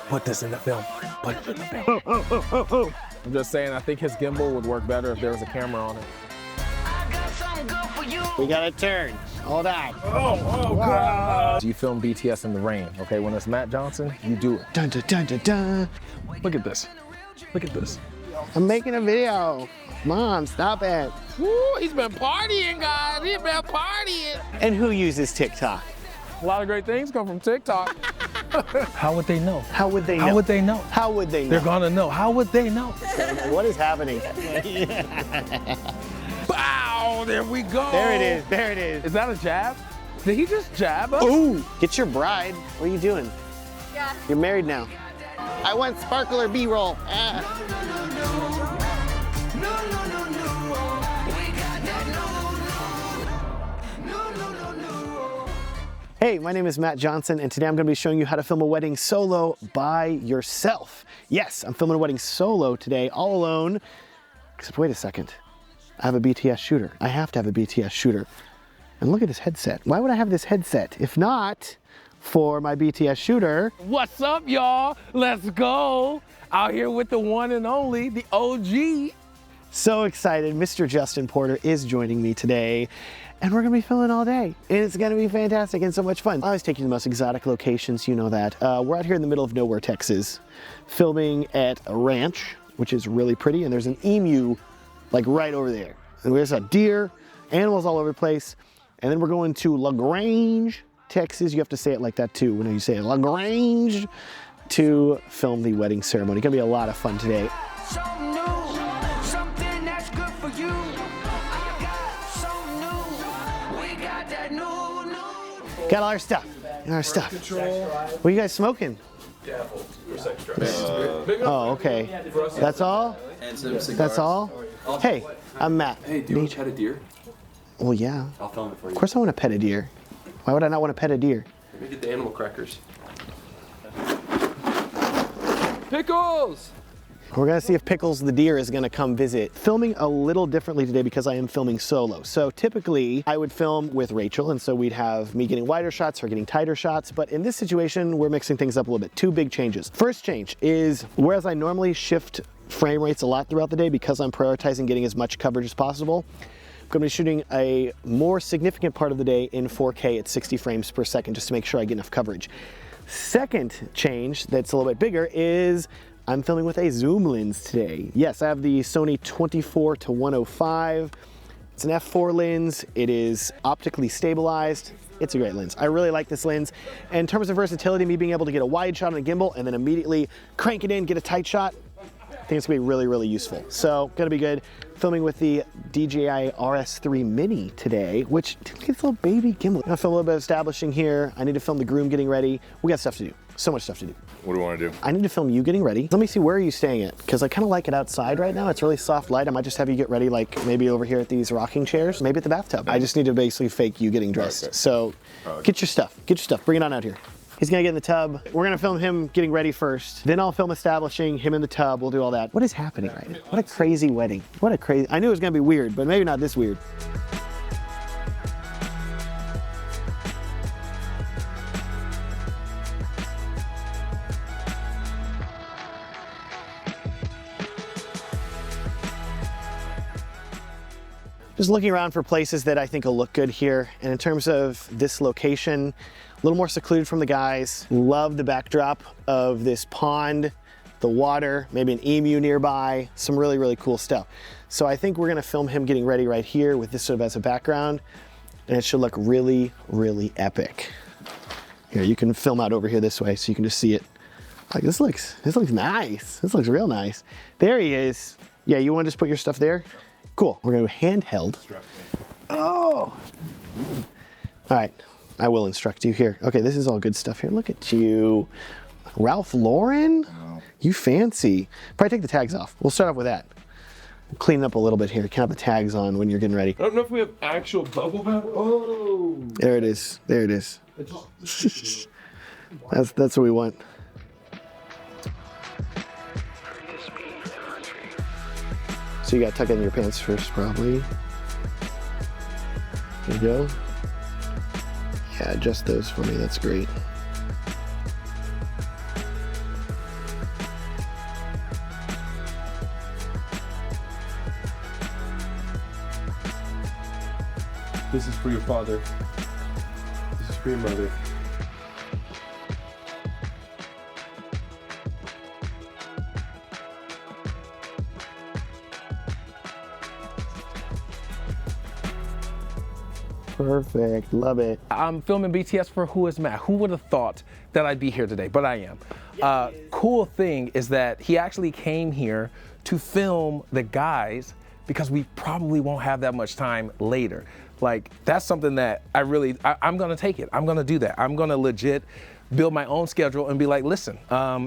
Put this in the film. Put it in the film. I'm just saying, I think his gimbal would work better if there was a camera on it. We gotta turn. Hold on. Oh, God. You film BTS in the rain, okay? When it's Matt Johnson, you do it. Dun, dun, dun, dun, dun. Look at this. Look at this. I'm making a video. Mom, stop it. Woo, he's been partying, guys. He's been partying. And who uses TikTok? A lot of great things come from TikTok. How would they know? How would they know? How would they know? How would they know? They're gonna know. How would they know? What is happening? Bow, there we go. There it is, there it is. Is that a jab? Did he just jab us? Ooh, get your bride. What are you doing? Yeah. You're married now. I want sparkler B-roll. Hey, my name is Matt Johnson, and today I'm going to be showing you how to film a wedding solo by yourself. Yes, I'm filming a wedding solo today, all alone. Except wait a second. I have a BTS shooter. I have to have a BTS shooter. And look at this headset. Why would I have this headset if not for my BTS shooter? What's up, y'all? Let's go. Out here with the one and only, the OG. So excited. Mr. Justin Porter is joining me today, and we're gonna be filming all day. And it's gonna be fantastic and so much fun. I always take you to the most exotic locations, you know that. We're out here in the middle of nowhere, Texas, filming at a ranch, which is really pretty, and there's an emu like right over there. And there's a deer, animals all over the place. And then we're going to LaGrange, Texas. You have to say it like that too when you say it, LaGrange, to film the wedding ceremony. It's gonna be a lot of fun today. Got all our stuff. What are you guys smoking? Oh, okay. That's all? That's all? Hey, I'm Matt. Hey, do you want to pet a deer? Well, yeah. I'll film it for you. Of course I want to pet a deer. Why would I not want to pet a deer? Let me get the animal crackers. Pickles! We're gonna see if Pickles the deer is gonna come visit. Filming a little differently today because I am filming solo. So typically I would film with Rachel, and so we'd have me getting wider shots, her getting tighter shots. But in this situation, we're mixing things up a little bit. Two big changes. First change is, whereas I normally shift frame rates a lot throughout the day because I'm prioritizing getting as much coverage as possible, I'm gonna be shooting a more significant part of the day in 4K at 60 frames per second just to make sure I get enough coverage. Second change that's a little bit bigger is I'm filming with a zoom lens today. Yes, I have the Sony 24-105. It's an f4 lens. It is optically stabilized. It's a great lens. I really like this lens. And in terms of versatility, me being able to get a wide shot on a gimbal and then immediately crank it in, get a tight shot, I think it's gonna be really, really useful. So, gonna be good. Filming with the DJI RS3 Mini today, which it's a little baby gimbal. I'm gonna film a little bit of establishing here. I need to film the groom getting ready. We got stuff to do. So much stuff to do. What do you want to do? I need to film you getting ready. Let me see, where are you staying at? Because I kind of like it outside right now. It's really soft light. I might just have you get ready, like maybe over here at these rocking chairs, maybe at the bathtub. I just need to basically fake you getting dressed. Okay. So get your stuff, bring it on out here. He's gonna get in the tub. We're gonna film him getting ready first. Then I'll film establishing him in the tub. We'll do all that. What is happening right now? What a crazy wedding. What a crazy, I knew it was gonna be weird, but maybe not this weird. Just looking around for places that I think will look good here. And in terms of this location, a little more secluded from the guys. Love the backdrop of this pond, the water, maybe an emu nearby, some really, really cool stuff. So I think we're gonna film him getting ready right here with this sort of as a background, and it should look really, really epic. Here, you can film out over here this way so you can just see it. Like, this looks nice. This looks real nice. There he is. Yeah, you wanna just put your stuff there? Cool, we're gonna do handheld. Oh! All right, I will instruct you here. Okay, this is all good stuff here. Look at you. Ralph Lauren? Oh. You fancy. Probably take the tags off. We'll start off with that. Clean up a little bit here. You can have the tags on when you're getting ready. I don't know if we have actual bubble bath. Oh! There it is, there it is. That's what we want. So you gotta tuck in your pants first, probably. There you go. Yeah, adjust those for me, that's great. This is for your father. This is for your mother. Perfect, love it. I'm filming BTS for Who Is Matt. Who would have thought that I'd be here today, but I am. Cool thing is that he actually came here to film the guys because we probably won't have that much time later. Like, that's something that I'm gonna take it. I'm gonna do that. I'm gonna legit build my own schedule and be like, listen,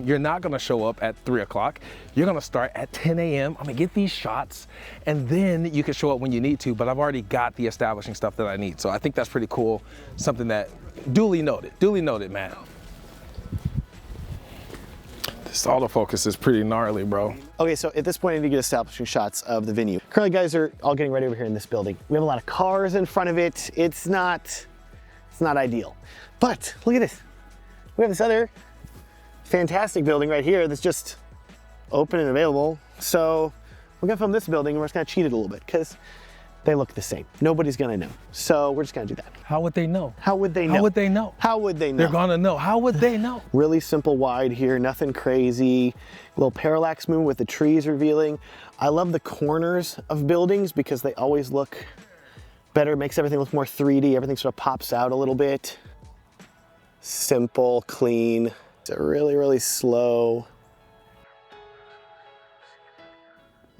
you're not gonna show up at 3 o'clock. You're gonna start at 10 a.m. I'm gonna get these shots and then you can show up when you need to, but I've already got the establishing stuff that I need. So I think that's pretty cool. Something that duly noted, man. This autofocus is pretty gnarly, bro. Okay, so at this point, I need to get establishing shots of the venue. Currently, guys are all getting ready over here in this building. We have a lot of cars in front of it. It's not ideal. But look at this. We have this other fantastic building right here that's just open and available. So we're gonna film this building and we're just gonna cheat it a little bit because they look the same. Nobody's gonna know. So we're just gonna do that. How would they know? How would they know? How would they know? How would they know? They're gonna know. How would they know? Really simple wide here, nothing crazy. A little parallax movement with the trees revealing. I love the corners of buildings because they always look better, makes everything look more 3D. Everything sort of pops out a little bit. Simple, clean. It's a really, really slow.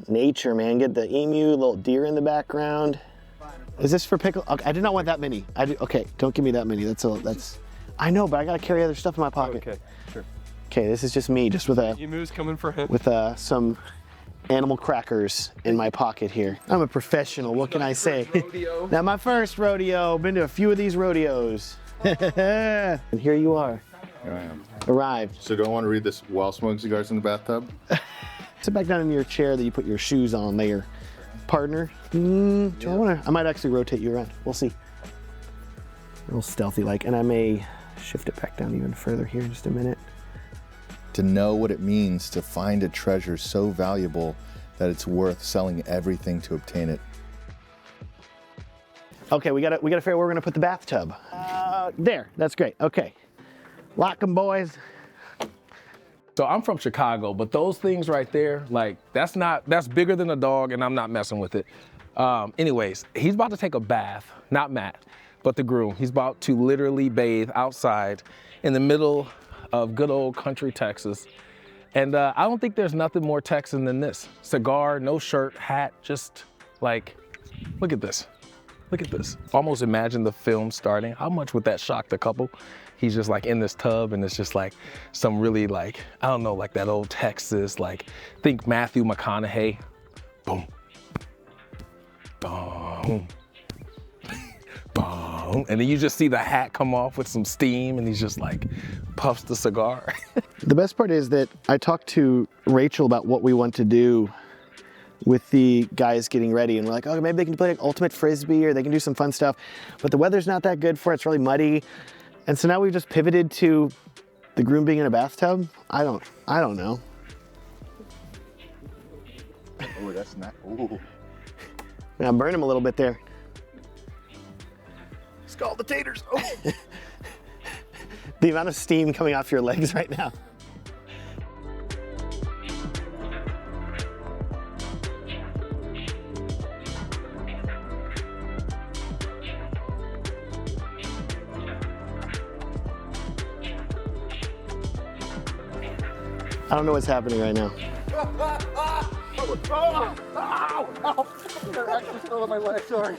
Nature, man. Get the emu, little deer in the background. Is this for pickle? Okay, I did not want that many. Okay, don't give me that many. That's. I know, but I gotta carry other stuff in my pocket. Okay, sure. Okay, this is just me, just with Emu's coming for him. with some animal crackers in my pocket here. I'm a professional. What can I say? Rodeo. Not my first rodeo. Been to a few of these rodeos. And here you are. Here I am. Arrived. So do I want to read this while smoking cigars in the bathtub? Sit back down in your chair that you put your shoes on there. Partner, do I want to? I might actually rotate you around. We'll see. A little stealthy like, and I may shift it back down even further here in just a minute. To know what it means to find a treasure so valuable that it's worth selling everything to obtain it. Okay, we gotta figure out where we're gonna put the bathtub. There, that's great. Okay, lock 'em, boys. So I'm from Chicago, but those things right there, like that's bigger than a dog and I'm not messing with it. Anyways, he's about to take a bath, not Matt, but the groom. He's about to literally bathe outside in the middle of good old country Texas. And I don't think there's nothing more Texan than this. Cigar, no shirt, hat, just like, look at this. Look at this. Almost imagine the film starting. How much would that shock the couple? He's just like in this tub and it's just like some really like, I don't know, like that old Texas, like think Matthew McConaughey. Boom. Boom. Boom. And then you just see the hat come off with some steam and he's just like puffs the cigar. The best part is that I talked to Rachel about what we want to do with the guys getting ready, and we're like, oh, maybe they can play like ultimate frisbee or they can do some fun stuff, but the weather's not that good for it. It's really muddy. And so now we've just pivoted to the groom being in a bathtub. I don't know. Oh, that's not. Ooh. Now burn him a little bit there. Scald the taters. Oh. The amount of steam coming off your legs right now. I don't know what's happening right now. They're actually still on my leg, sorry.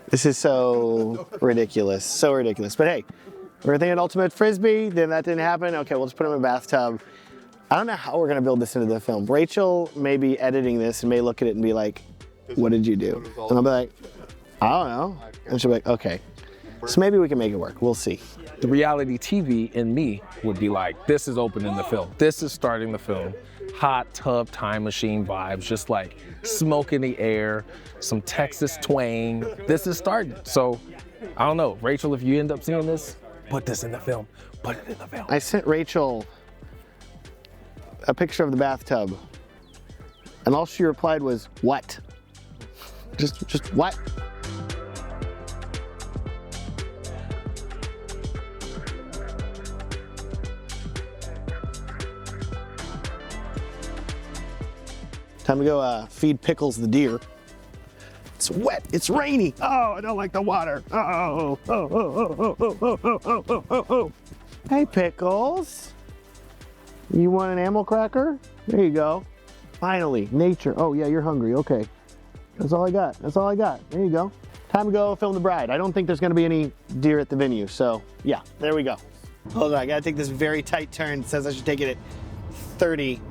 This is so ridiculous, so ridiculous. But hey, we're thinking ultimate frisbee, then that didn't happen. Okay, we'll just put him in a bathtub. I don't know how we're gonna build this into the film. Rachel may be editing this and may look at it and be like, what did you do? And I'll be like, I don't know. And she'll be like, okay. So maybe we can make it work, we'll see. The reality TV in me would be like, this is opening the film. This is starting the film. Hot tub time machine vibes, just like smoke in the air, some Texas twang. This is starting. So I don't know, Rachel, if you end up seeing this, put this in the film. Put it in the film. I sent Rachel a picture of the bathtub and all she replied was, what? Just what? Time to go feed Pickles the deer. It's wet, it's rainy. Oh, I don't like the water. Oh. Hey, Pickles. You want an animal cracker? There you go. Finally, nature. Oh yeah, you're hungry, okay. That's all I got, that's all I got. There you go. Time to go film the bride. I don't think there's gonna be any deer at the venue, so yeah, there we go. Hold on, I gotta take this very tight turn. It says I should take it at 30.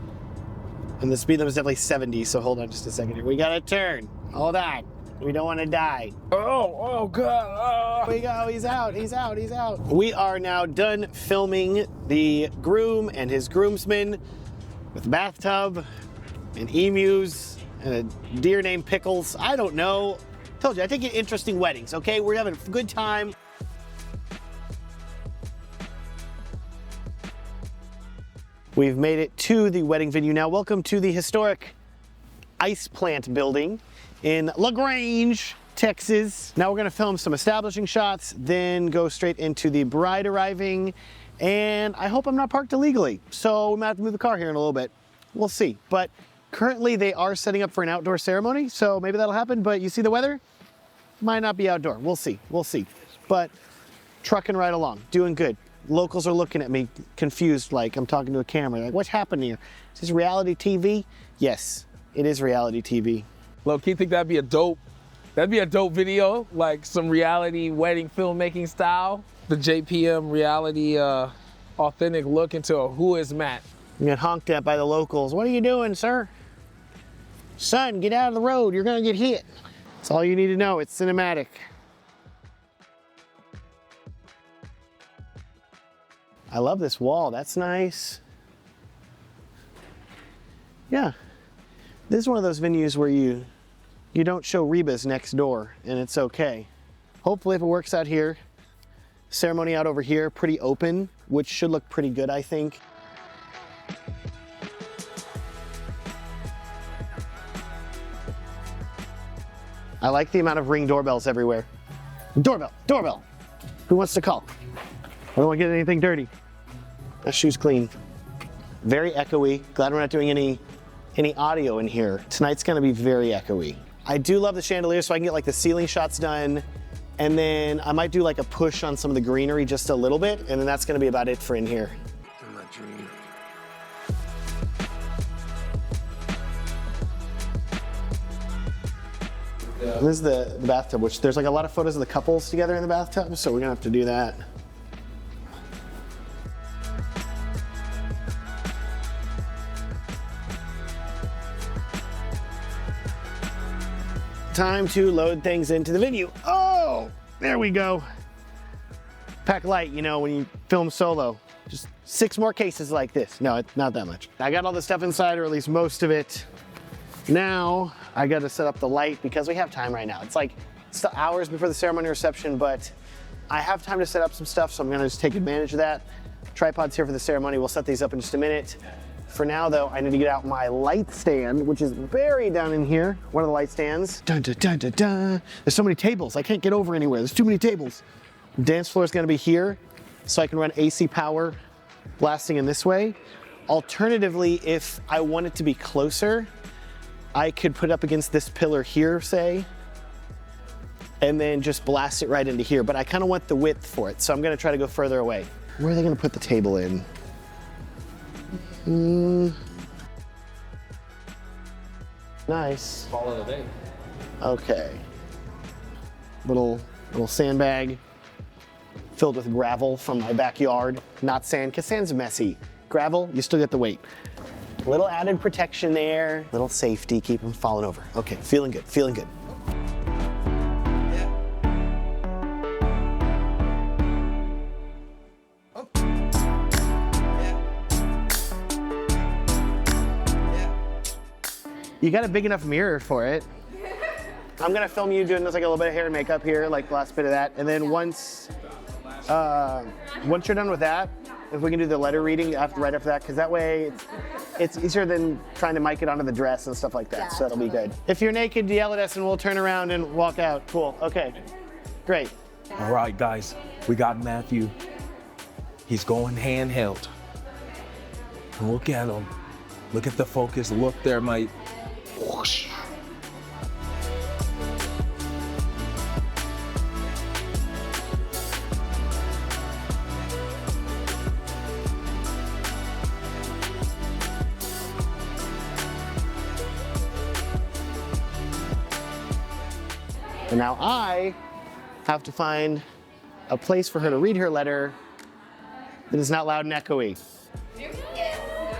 And the speed limit is definitely 70, so hold on just a second here. We gotta turn. Hold on. We don't want to die. Oh God. Here we go, he's out. We are now done filming the groom and his groomsmen with a bathtub and emus and a deer named Pickles. I don't know. Told you, I take interesting weddings, okay? We're having a good time. We've made it to the wedding venue now. Welcome to the historic ice plant building in LaGrange, Texas. Now we're gonna film some establishing shots, then go straight into the bride arriving, and I hope I'm not parked illegally. So we might have to move the car here in a little bit. We'll see. But currently they are setting up for an outdoor ceremony, so maybe that'll happen, but you see the weather? Might not be outdoor, we'll see. But trucking right along, doing good. Locals are looking at me confused, like I'm talking to a camera. Like, what's happening here? Is this reality TV? Yes, it is reality TV. Low-key think that'd be a dope video, like some reality wedding filmmaking style. The JPM reality authentic look into a Who Is Matt. You get honked at by the locals. What are you doing, sir? Son, get out of the road, you're gonna get hit. That's all you need to know, it's cinematic. I love this wall, that's nice. Yeah, this is one of those venues where you don't show Reba's next door and it's okay. Hopefully if it works out here, ceremony out over here, pretty open, which should look pretty good, I think. I like the amount of Ring doorbells everywhere. Doorbell. Who wants to call? I don't want to get anything dirty. That shoe's clean. Very echoey. Glad we're not doing any audio in here. Tonight's gonna be very echoey. I do love the chandelier, so I can get like the ceiling shots done, and then I might do like a push on some of the greenery just a little bit, and then that's gonna be about it for in here. In my dream. And this is the bathtub, which there's like a lot of photos of the couples together in the bathtub, so we're gonna have to do that. Time to load things into the venue. Oh, there we go. Pack light, you know, when you film solo. Just 6 more cases like this. No, it's not that much. I got all the stuff inside, or at least most of it. Now, I gotta set up the light because we have time right now. It's like still hours before the ceremony reception, but I have time to set up some stuff, so I'm gonna just take advantage of that. Tripod's here for the ceremony. We'll set these up in just a minute. For now though, I need to get out my light stand, which is buried down in here. One of the light stands. Dun, dun, dun, dun, dun. There's so many tables, I can't get over anywhere. There's too many tables. Dance floor is gonna be here, so I can run AC power blasting in this way. Alternatively, if I want it to be closer, I could put it up against this pillar here, say, and then just blast it right into here. But I kind of want the width for it, so I'm gonna try to go further away. Where are they gonna put the table in? Nice. Call it a day. Okay. Little sandbag filled with gravel from my backyard. Not sand, because sand's messy. Gravel, you still get the weight. Little added protection there. Little safety, keep them falling over. Okay, feeling good, feeling good. You got a big enough mirror for it. I'm gonna film you doing this like a little bit of hair and makeup here, like the last bit of that. And then once you're done with that, If we can do the letter reading right after that, because that way it's easier than trying to mic it onto the dress and stuff like that, so that'll be good. If you're naked, yell at us and we'll turn around and walk out. Cool, okay, great. All right, guys, we got Matthew. He's going handheld. Look at him. Look at the focus. Look there, mate. Whoosh. And now I have to find a place for her to read her letter that is not loud and echoey.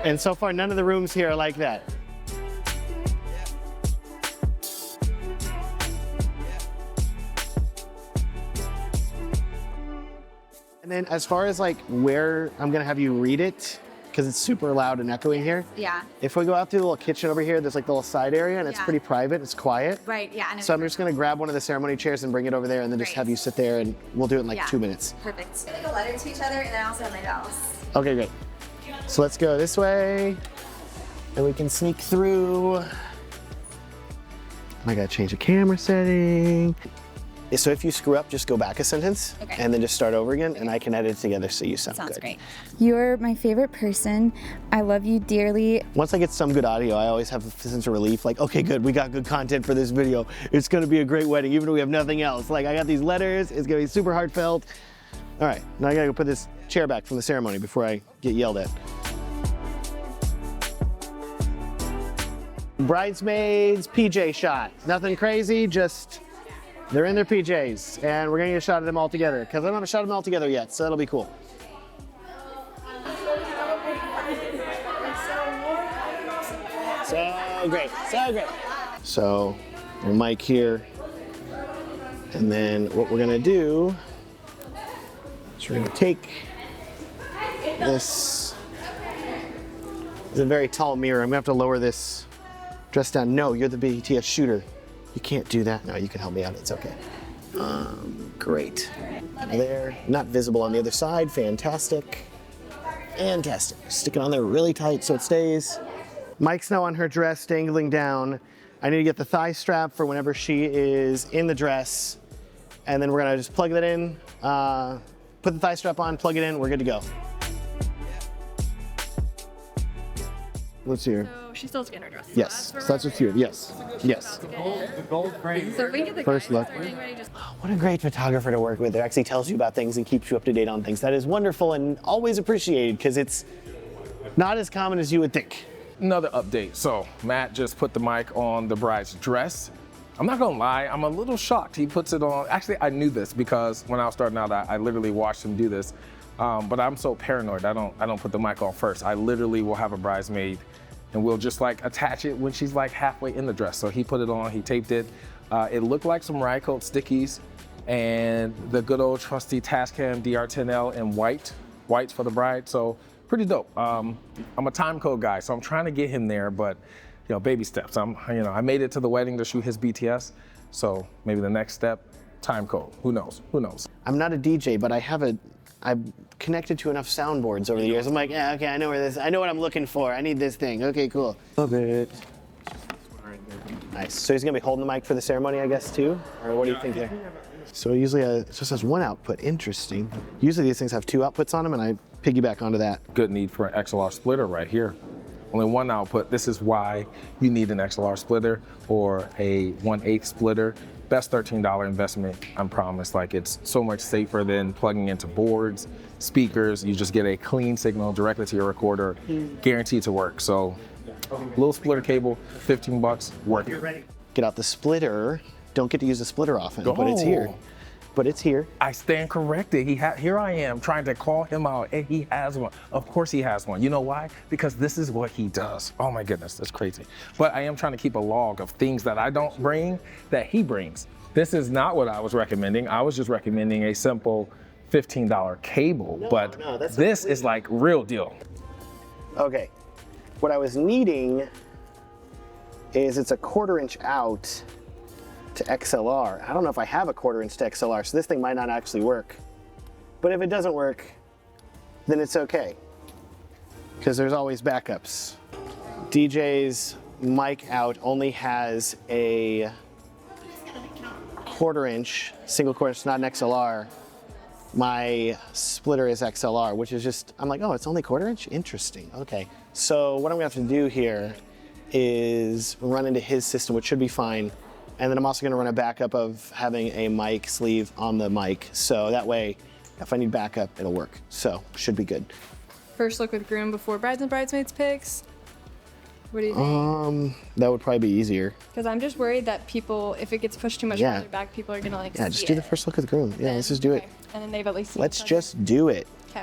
And so far, none of the rooms here are like that. And then as far as like where I'm gonna have you read it, because it's super loud and echoing here. Yeah. If we go out through the little kitchen over here, there's like the little side area and it's pretty private, it's quiet. Right, yeah. I know. So I'm just gonna grab one of the ceremony chairs and bring it over there and then just have you sit there and we'll do it in like 2 minutes. Perfect. Like a letter to each other, and then I also have my dolls. Okay, great. So let's go this way and we can sneak through. I gotta change the camera setting. So if you screw up, just go back a sentence and then just start over again and I can edit it together so you sound good. Sounds great. You're my favorite person. I love you dearly. Once I get some good audio, I always have a sense of relief. Like, okay, good, we got good content for this video. It's gonna be a great wedding, even though we have nothing else. Like, I got these letters, it's gonna be super heartfelt. All right, now I gotta go put this chair back from the ceremony before I get yelled at. Bridesmaids, PJ shot. Nothing crazy, just they're in their PJs, and we're gonna get a shot of them all together, because I don't have a shot of them all together yet, so that'll be cool. So great, so great. So, a mic here, and then what we're gonna do is we're gonna take this. It's a very tall mirror. I'm gonna have to lower this dress down. No, you're the BTS shooter. You can't do that. No, you can help me out. It's okay. Great. There, not visible on the other side. Fantastic. Fantastic. Stick it on there really tight so it stays. Mike's now on her dress, dangling down. I need to get the thigh strap for whenever she is in the dress. And then we're gonna just plug that in, put the thigh strap on, plug it in, we're good to go. Let's see here. So she still has to get her dress. Yes, so that's what's here. Yes, yes. The gold frame. So if we get the First look. What a great photographer to work with. It actually tells you about things and keeps you up to date on things. That is wonderful and always appreciated because it's not as common as you would think. Another update. So Matt just put the mic on the bride's dress. I'm not gonna lie, I'm a little shocked. He puts it on. Actually, I knew this because when I was starting out, I literally watched him do this. But I'm so paranoid. I don't put the mic on first. I literally will have a bridesmaid and we'll just like attach it when she's like halfway in the dress. So he put it on, he taped it. It looked like some Rye Coat stickies and the good old trusty Tascam DR10L in white for the bride. So pretty dope. I'm a time code guy, so I'm trying to get him there, but you know, baby steps. I made it to the wedding to shoot his BTS. So maybe the next step, time code. Who knows? Who knows? I'm not a DJ, but I've connected to enough soundboards over the years. I'm like, yeah, okay, I know what I'm looking for. I need this thing. Okay, cool. Love it. Nice. So he's gonna be holding the mic for the ceremony, I guess, too? Or what do you think there? So usually it just has one output. Interesting. Usually these things have two outputs on them, and I piggyback onto that. Good need for an XLR splitter right here. Only one output. This is why you need an XLR splitter or a 1/8 splitter. Best $13 investment, I promise. Like, it's so much safer than plugging into boards, speakers. You just get a clean signal directly to your recorder, guaranteed to work. So, little splitter cable, 15 bucks, worth it. Get out the splitter. Don't get to use the splitter often, but it's here. But it's here. I stand corrected. Here I am trying to call him out, and he has one. Of course he has one. You know why? Because this is what he does. Oh my goodness, that's crazy. But I am trying to keep a log of things that I don't bring that he brings. This is not what I was recommending. I was just recommending a simple $15 cable, but this is like real deal. Okay, what I was needing is it's a 1/4 inch out to XLR. I don't know if I have a 1/4 inch to XLR, so this thing might not actually work. But if it doesn't work, then it's okay. Because there's always backups. DJ's mic out only has a 1/4 inch, single cord, it's not an XLR. My splitter is XLR, which is just, I'm like, oh, it's only 1/4 inch? Interesting, okay. So what I'm gonna have to do here is run into his system, which should be fine. And then I'm also gonna run a backup of having a mic sleeve on the mic. So that way, if I need backup, it'll work. So, should be good. First look with groom before brides and bridesmaids picks. What do you think? That would probably be easier. Because I'm just worried that people, if it gets pushed too much Yeah. further back, people are gonna like Yeah, just do the first look with groom. Yeah, let's just do it. And then they've at least seen Let's some. just do it. Okay.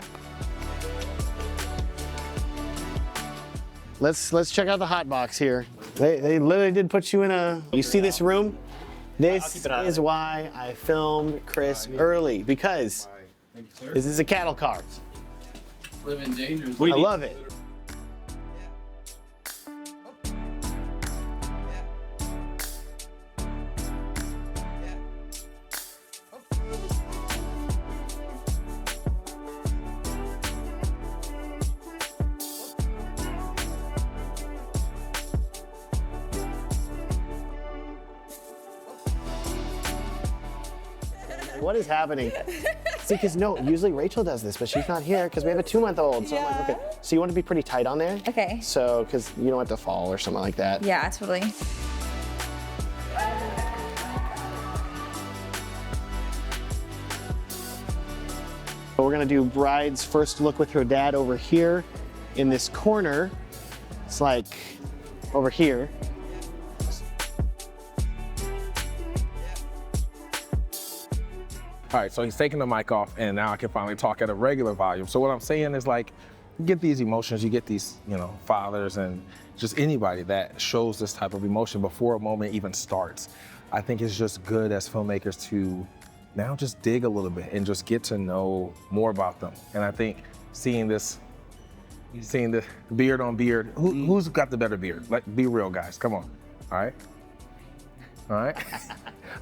Let's check out the hot box here. They literally did put you in a, you see this room? This is why I filmed Chris early, because this is a cattle car. Living dangerous. I love it. What is happening? See, because no, usually Rachel does this, but she's not here because we have a 2-month-old. So I'm like, okay. So you want to be pretty tight on there? Okay. So, because you don't have to fall or something like that. Yeah, totally. But we're gonna do bride's first look with her dad over here in this corner. It's like over here. All right, so he's taking the mic off, and now I can finally talk at a regular volume. So what I'm saying is, like, you get these emotions, you get these, you know, fathers and just anybody that shows this type of emotion before a moment even starts. I think it's just good as filmmakers to now just dig a little bit and just get to know more about them. And I think seeing the beard on beard, who's got the better beard? Like, be real, guys, come on, all right? All right?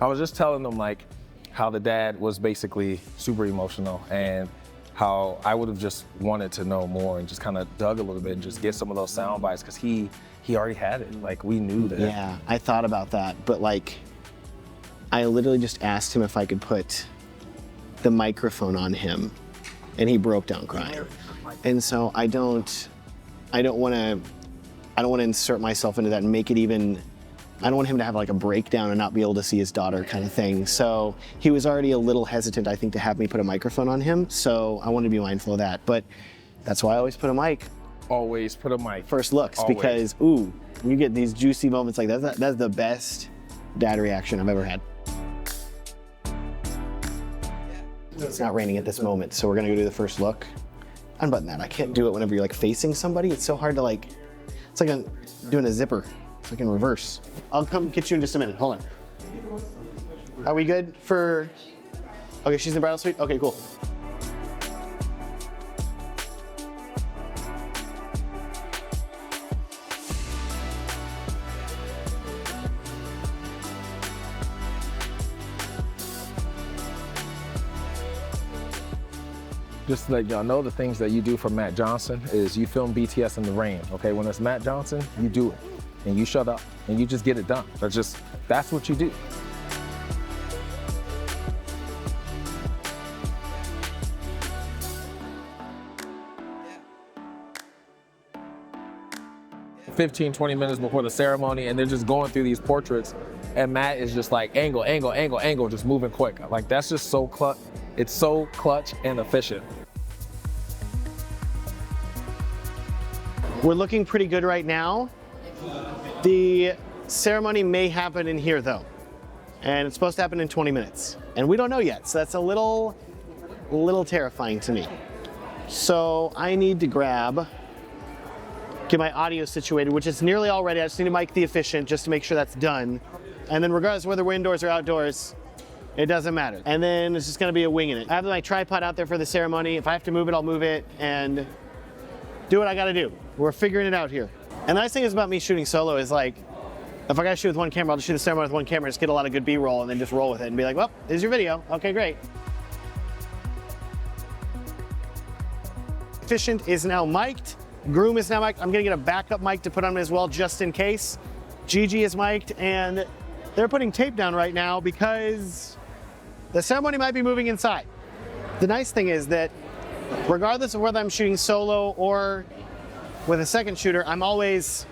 I was just telling them, like, how the dad was basically super emotional and how I would have just wanted to know more and just kind of dug a little bit and just get some of those sound bites because he already had it. Like, we knew that. Yeah, I thought about that, but like, I literally just asked him if I could put the microphone on him, and he broke down crying. And so I don't want to insert myself into that and make it even. I don't want him to have like a breakdown and not be able to see his daughter kind of thing. So he was already a little hesitant, I think, to have me put a microphone on him. So I want to be mindful of that. But that's why I always put a mic. Always put a mic. First looks, Always. because ooh, you get these juicy moments like that. That's the best dad reaction I've ever had. It's not raining at this moment, so we're gonna go do the first look. Unbutton that. I can't do it whenever you're like facing somebody. It's so hard to like, it's like doing a zipper. It's like in reverse. I'll come get you in just a minute. Hold on. Are we good for? Okay, she's in the bridal suite. Okay, cool. Just to let y'all know, the things that you do for Matt Johnson is you film BTS in the rain, okay? When it's Matt Johnson, you do it. And you shut up and you just get it done. That's what you do. Yeah. 15, 20 minutes before the ceremony, and they're just going through these portraits, and Matt is just like angle, angle, angle, angle, just moving quick. Like, that's just so clutch. It's so clutch and efficient. We're looking pretty good right now. The ceremony may happen in here though, and it's supposed to happen in 20 minutes. And we don't know yet, so that's a little terrifying to me. So I need to get my audio situated, which is nearly all ready. I just need to mic the efficient just to make sure that's done. And then regardless of whether we're indoors or outdoors, it doesn't matter. And then it's just gonna be a winging it. I have my tripod out there for the ceremony. If I have to move it, I'll move it and do what I gotta do. We're figuring it out here. And the nice thing is about me shooting solo is like, if I gotta shoot with one camera, I'll just shoot the ceremony with one camera, just get a lot of good B-roll and then just roll with it and be like, well, here's your video. Okay, great. officiant is now mic'd. Groom is now mic'd. I'm gonna get a backup mic to put on as well, just in case. Gigi is mic'd, and they're putting tape down right now because the ceremony might be moving inside. The nice thing is that regardless of whether I'm shooting solo or with a second shooter, I'm always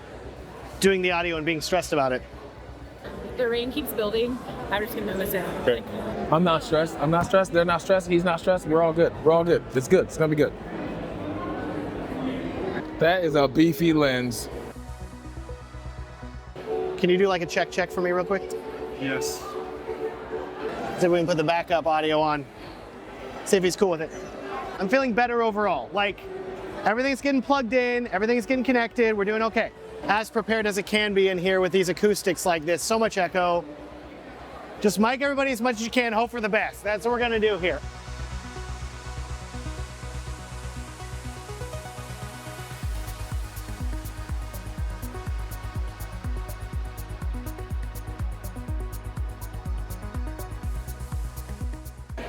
doing the audio and being stressed about it. The rain keeps building. I'm just gonna miss it. Okay. I'm not stressed. I'm not stressed. They're not stressed. He's not stressed. We're all good. We're all good. It's good. It's gonna be good. That is a beefy lens. Can you do like a check for me real quick? Yes. See if we can put the backup audio on. See if he's cool with it. I'm feeling better overall. Like, everything's getting plugged in, everything's getting connected, we're doing okay. As prepared as it can be in here with these acoustics like this, so much echo. Just mic everybody as much as you can, hope for the best. That's what we're gonna do here.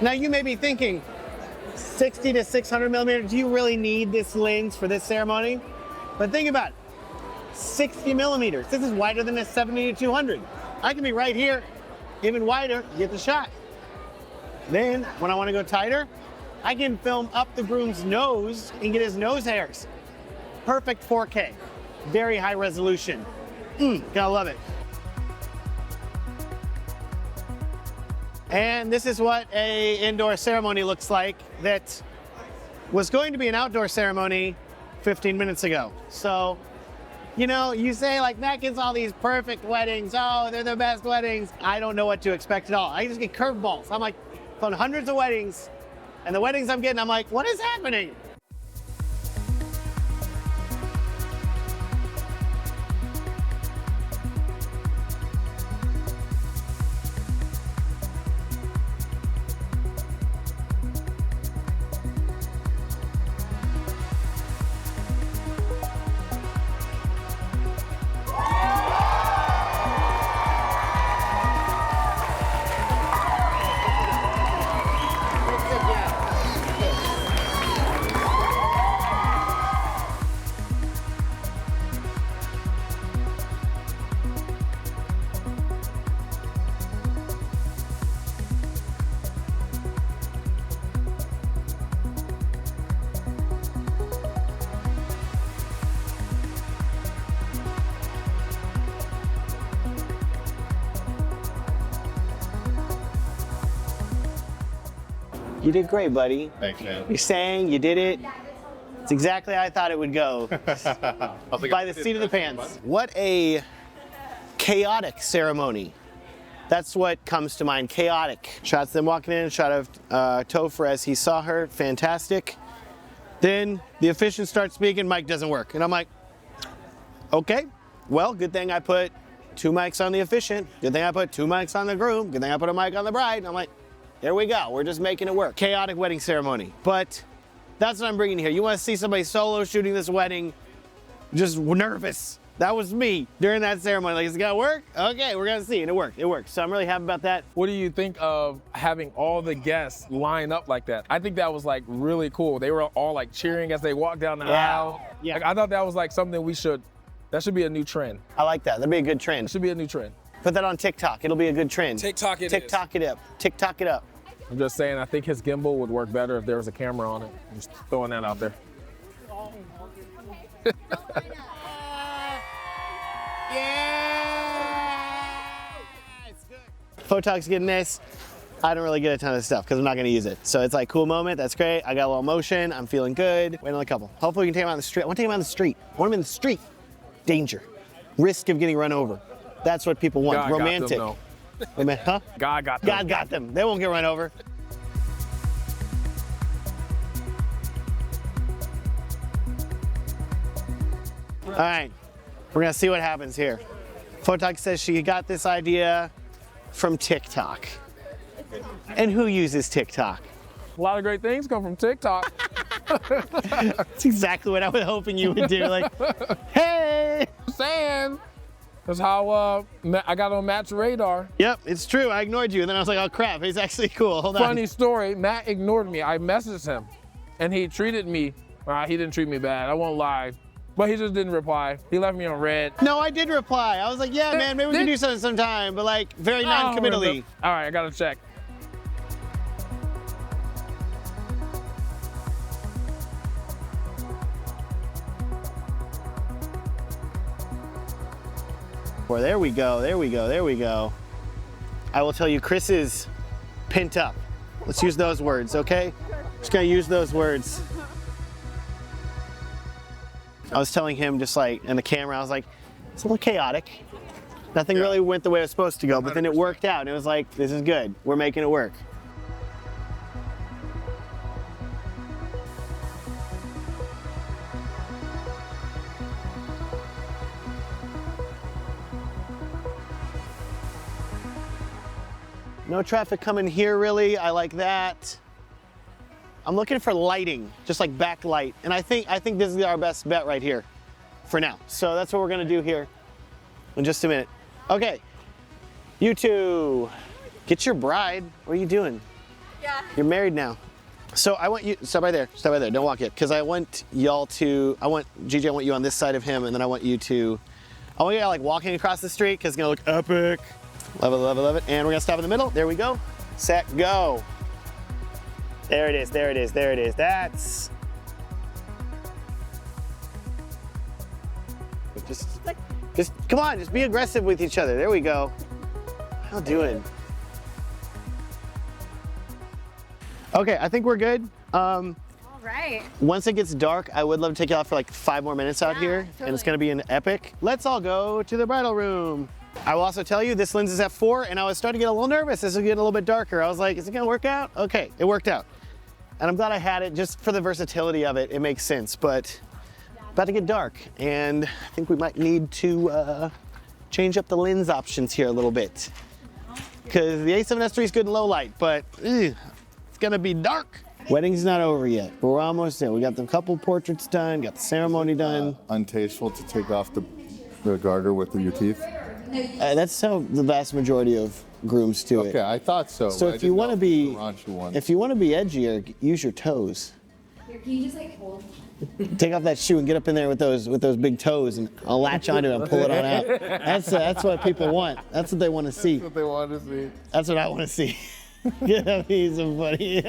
Now you may be thinking, 60 to 600 millimeter, do you really need this lens for this ceremony? But think about it, 60 millimeters. This is wider than a 70 to 200. I can be right here, even wider, get the shot. Then, when I want to go tighter, I can film up the groom's nose and get his nose hairs. Perfect 4K, very high resolution. Gotta love it. And this is what a indoor ceremony looks like that was going to be an outdoor ceremony 15 minutes ago. So, you know, you say like, Matt gets all these perfect weddings. Oh, they're the best weddings. I don't know what to expect at all. I just get curveballs. I'm like, on hundreds of weddings, and the weddings I'm getting, I'm like, what is happening? You did great, buddy. Thanks, man. You sang, you did it. It's exactly how I thought it would go. By the seat of the pants. What a chaotic ceremony. That's what comes to mind, chaotic. Shots them walking in, shot of Topher as he saw her, fantastic. Then the officiant starts speaking, mic doesn't work. And I'm like, okay, well, good thing I put 2 mics on the officiant. Good thing I put 2 mics on the groom. Good thing I put a mic on the bride. And I'm like, there we go, we're just making it work. Chaotic wedding ceremony, but that's what I'm bringing here. You wanna see somebody solo shooting this wedding, just nervous. That was me during that ceremony. Like, is it gonna work? Okay, we're gonna see, and it worked. So I'm really happy about that. What do you think of having all the guests line up like that? I think that was like really cool. They were all like cheering as they walked down the aisle. Yeah. Like, I thought that was like something that should be a new trend. I like that, that'd be a good trend. It should be a new trend. Put that on TikTok, it'll be a good trend. TikTok it is. TikTok it up, TikTok it up. I'm just saying, I think his gimbal would work better if there was a camera on it. I'm just throwing that out there. Photog's getting this. I don't really get a ton of stuff because I'm not gonna use it. So it's like, cool moment, that's great. I got a little motion, I'm feeling good. Wait on a couple. Hopefully we can take him on the street. I want to take him on the street. I want him in the street. Danger. Risk of getting run over. That's what people want. God romantic. got them, Huh? God got them. God got them. They won't get run over. All right, we're gonna see what happens here. Photog says she got this idea from TikTok. And who uses TikTok? A lot of great things come from TikTok. That's exactly what I was hoping you would do. Like, hey! Saying. That's how I got on Matt's radar. Yep, it's true. I ignored you, and then I was like, oh crap, he's actually cool. Hold on. Funny story, Matt ignored me. I messaged him, and he treated me He didn't treat me bad, I won't lie. But he just didn't reply. He left me on red. No, I did reply. I was like, yeah, man, maybe we can do something sometime, but like very non-committally. All right, I gotta check. Well, there we go, there we go, there we go. I will tell you, Chris is pent up. Let's use those words, okay? Just gonna use those words. I was telling him just like in the camera, I was like, it's a little chaotic. Nothing really went the way it was supposed to go, but then it worked out. And it was like, this is good. We're making it work. No traffic coming here really. I like that. I'm looking for lighting, just like backlight. And I think this is our best bet right here for now. So that's what we're gonna do here in just a minute. Okay, you two, get your bride. What are you doing? Yeah. You're married now. So I want you, stop right there, don't walk yet. Cause I want y'all to, Gigi, I want you on this side of him, and then I want you like walking across the street, cause it's gonna look epic. Love it, love it, love it. And we're gonna stop in the middle. There we go. Set, go. There it is, there it is, there it is. That's. Just come on, just be aggressive with each other. There we go. How you doing? Okay, I think we're good. All right. Once it gets dark, I would love to take you out for like 5 more minutes out here, totally. and it's gonna be an epic. Let's all go to the bridal room. I will also tell you, this lens is f4, and I was starting to get a little nervous as it get a little bit darker. I was like, is it gonna work out? Okay, it worked out. And I'm glad I had it just for the versatility of it. It makes sense, but about to get dark, and I think we might need to change up the lens options here a little bit. Because the A7S III is good in low light, but it's gonna be dark. Wedding's not over yet, but we're almost there. We got the couple portraits done, got the ceremony done. Untasteful to take off the garter with your teeth? That's how the vast majority of grooms do it. Okay, I thought so. So if you want to be edgier, use your toes. Here, can you just like hold? Take off that shoe and get up in there with those big toes, and I'll latch onto it and pull it on out. That's what people want. That's what they want to see. That's what they want to see. That's what I want to see. Yeah, he's so funny.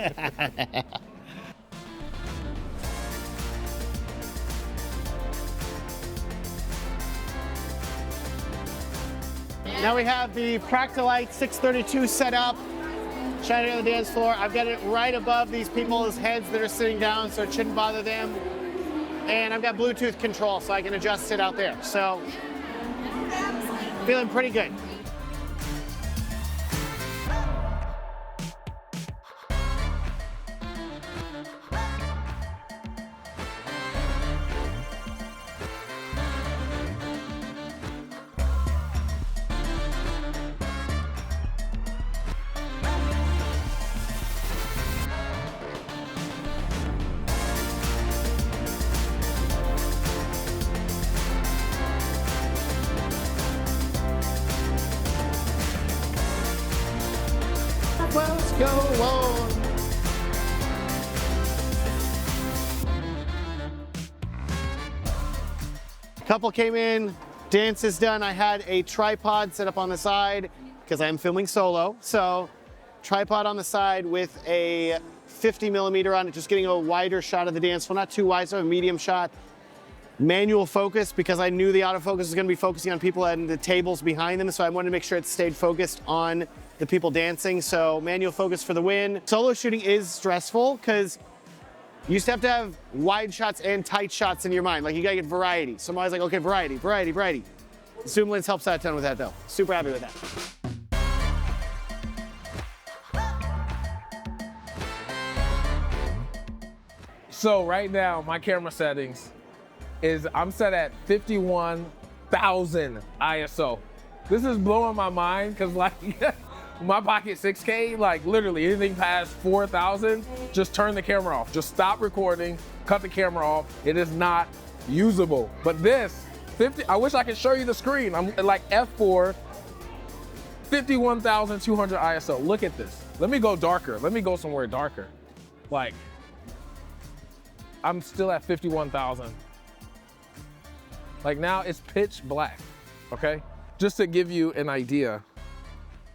Now we have the Practilite 632 set up, shining on the dance floor. I've got it right above these people's heads that are sitting down, so it shouldn't bother them. And I've got Bluetooth control, so I can adjust it out there. So, feeling pretty good. Let's go on. Couple came in, dance is done. I had a tripod set up on the side because I am filming solo. So tripod on the side with a 50mm on it, just getting a wider shot of the dance floor, not too wide, so a medium shot. Manual focus because I knew the autofocus was going to be focusing on people and the tables behind them, so I wanted to make sure it stayed focused on the people dancing. So manual focus for the win. Solo shooting is stressful because you used to have wide shots and tight shots in your mind. Like you gotta get variety. So I'm always like, okay, variety. The zoom lens helps out a ton with that though. Super happy with that. So right now, my camera settings is I'm set at 51,000 ISO. This is blowing my mind because like my pocket 6K, like literally anything past 4,000, just turn the camera off. Just stop recording, cut the camera off. It is not usable. But this, I wish I could show you the screen. I'm like F4, 51,200 ISO. Look at this. Let me go darker. Let me go somewhere darker. Like, I'm still at 51,000. Like now it's pitch black, okay? Just to give you an idea,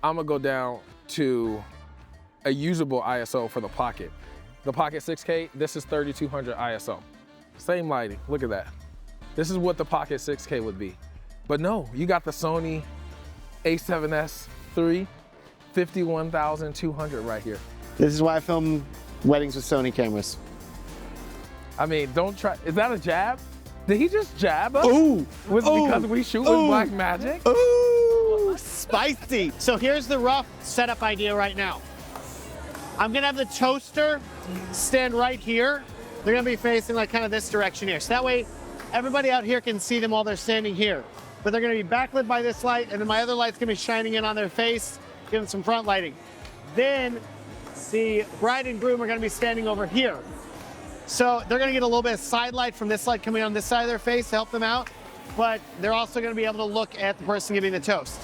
I'm gonna go down to a usable ISO for the Pocket. The Pocket 6K, this is 3200 ISO. Same lighting, look at that. This is what the Pocket 6K would be. But no, you got the Sony a7S III, 51,200 right here. This is why I film weddings with Sony cameras. I mean, don't try, is that a jab? Did he just jab us? Ooh, Because we shoot with black magic? Ooh, spicy. So here's the rough setup idea right now. I'm gonna have the toaster stand right here. They're gonna be facing like kind of this direction here. So that way, everybody out here can see them while they're standing here. But they're gonna be backlit by this light, and then my other light's gonna be shining in on their face, giving some front lighting. Then the bride and groom are gonna be standing over here. So they're gonna get a little bit of side light from this light coming on this side of their face to help them out, but they're also gonna be able to look at the person giving the toast.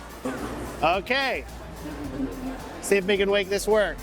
Okay, see if we can make this work.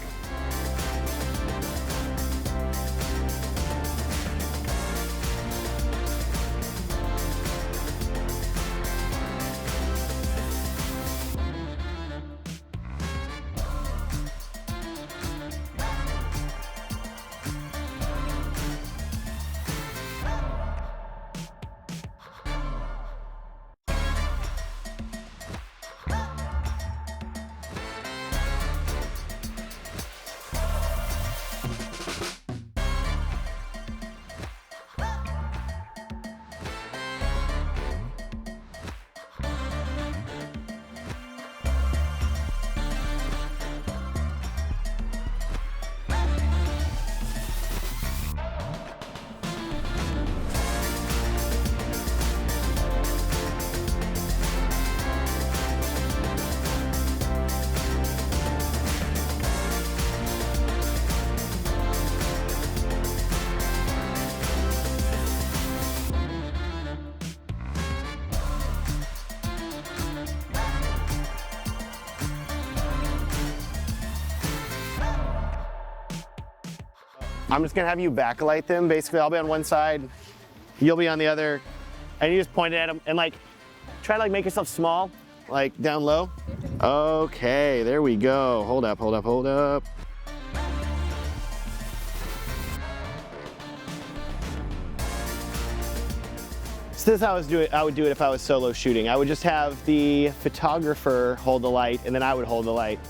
I'm just gonna have you backlight them. Basically, I'll be on one side, you'll be on the other, and you just point it at them and like, try to like make yourself small, like down low. Okay, there we go. Hold up, hold up, hold up. So this is how I would do it if I was solo shooting. I would just have the photographer hold the light and then I would hold the light.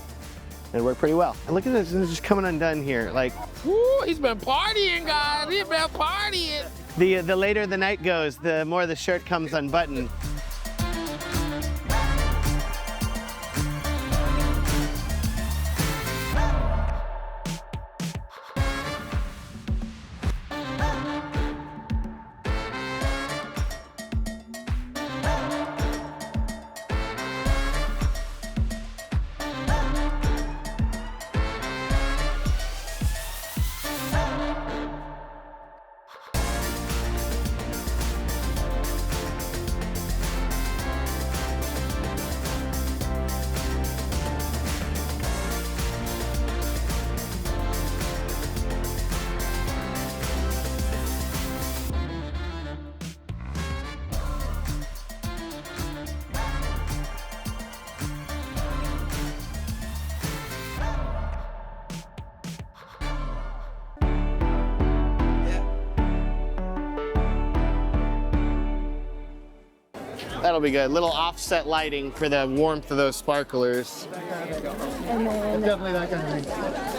And it worked pretty well. And look at this, it's just coming undone here. Like, Woo, he's been partying, guys. He's been partying. the later the night goes, the more the shirt comes unbuttoned. That'll be good. Little offset lighting for the warmth of those sparklers. And then Definitely that kind of thing.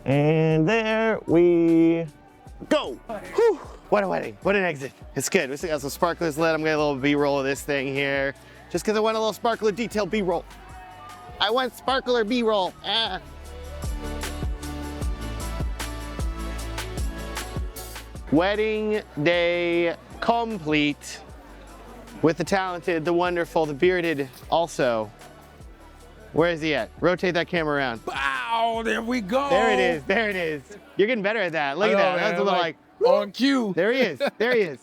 And there we go. Whew. What a wedding, what an exit. It's good. We still got some sparklers lit. I'm gonna get a little B-roll of this thing here. Just because I want a little sparkler detail B-roll. I want sparkler B-roll. Ah. Wedding day complete with the talented, the wonderful, the bearded also. Where is he at? Rotate that camera around. Wow, there we go. There it is. There it is. You're getting better at that. Look at that. That's a little like on cue. there he is. There he is.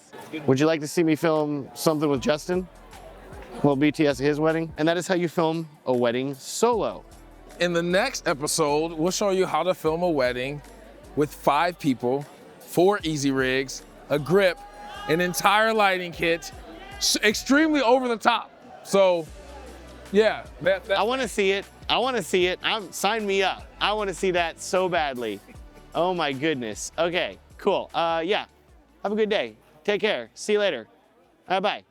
Would you like to see me film something with Justin? Well, BTS at his wedding. And that is how you film a wedding solo. In the next episode, we'll show you how to film a wedding with 5 people, 4 easy rigs, a grip, an entire lighting kit, extremely over the top. So, yeah. I want to see it. I want to see it. Sign me up. I want to see that so badly. Oh my goodness. Okay, cool. Yeah. Have a good day. Take care. See you later. Bye.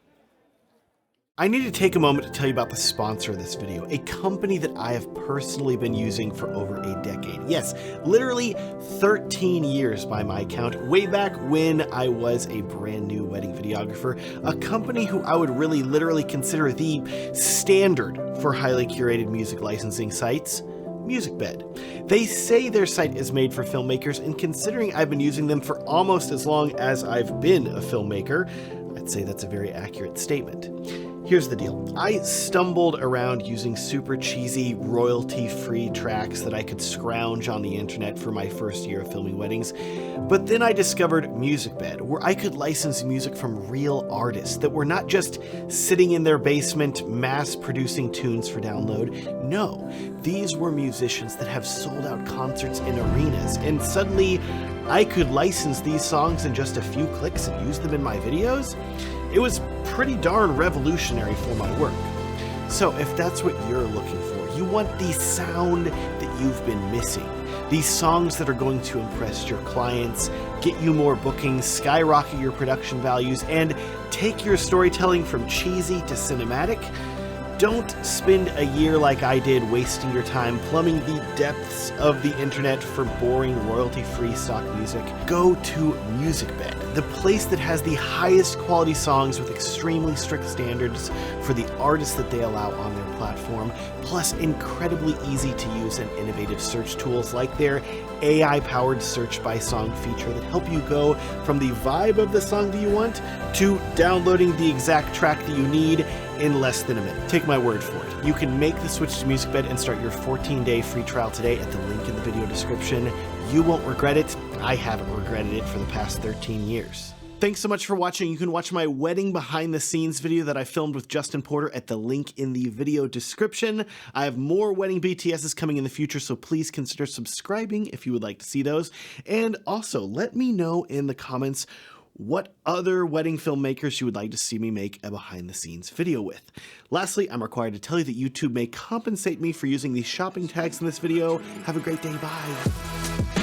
I need to take a moment to tell you about the sponsor of this video, a company that I have personally been using for over a decade. Yes, literally 13 years by my count, way back when I was a brand new wedding videographer, a company who I would really literally consider the standard for highly curated music licensing sites. MusicBed. They say their site is made for filmmakers, and considering I've been using them for almost as long as I've been a filmmaker, I'd say that's a very accurate statement. Here's the deal. I stumbled around using super cheesy, royalty-free tracks that I could scrounge on the internet for my first year of filming weddings, but then I discovered MusicBed, where I could license music from real artists that were not just sitting in their basement mass-producing tunes for download. No, these were musicians that have sold out concerts in arenas, and suddenly I could license these songs in just a few clicks and use them in my videos? It was pretty darn revolutionary for my work. So if that's what you're looking for, you want the sound that you've been missing, these songs that are going to impress your clients, get you more bookings, skyrocket your production values, and take your storytelling from cheesy to cinematic, don't spend a year like I did wasting your time plumbing the depths of the internet for boring royalty-free stock music. Go to MusicBed, the place that has the highest quality songs with extremely strict standards for the artists that they allow on their platform, plus incredibly easy to use and innovative search tools like their AI-powered search by song feature that help you go from the vibe of the song that you want to downloading the exact track that you need in less than a minute. Take my word for it. You can make the switch to MusicBed and start your 14-day free trial today at the link in the video description. You won't regret it. I haven't regretted it for the past 13 years. Thanks so much for watching. You can watch my wedding behind the scenes video that I filmed with Justin Porter at the link in the video description. I have more wedding BTSs coming in the future, so please consider subscribing if you would like to see those. And also, let me know in the comments what other wedding filmmakers you would like to see me make a behind the scenes video with. Lastly, I'm required to tell you that YouTube may compensate me for using these shopping tags in this video. Have a great day. Bye.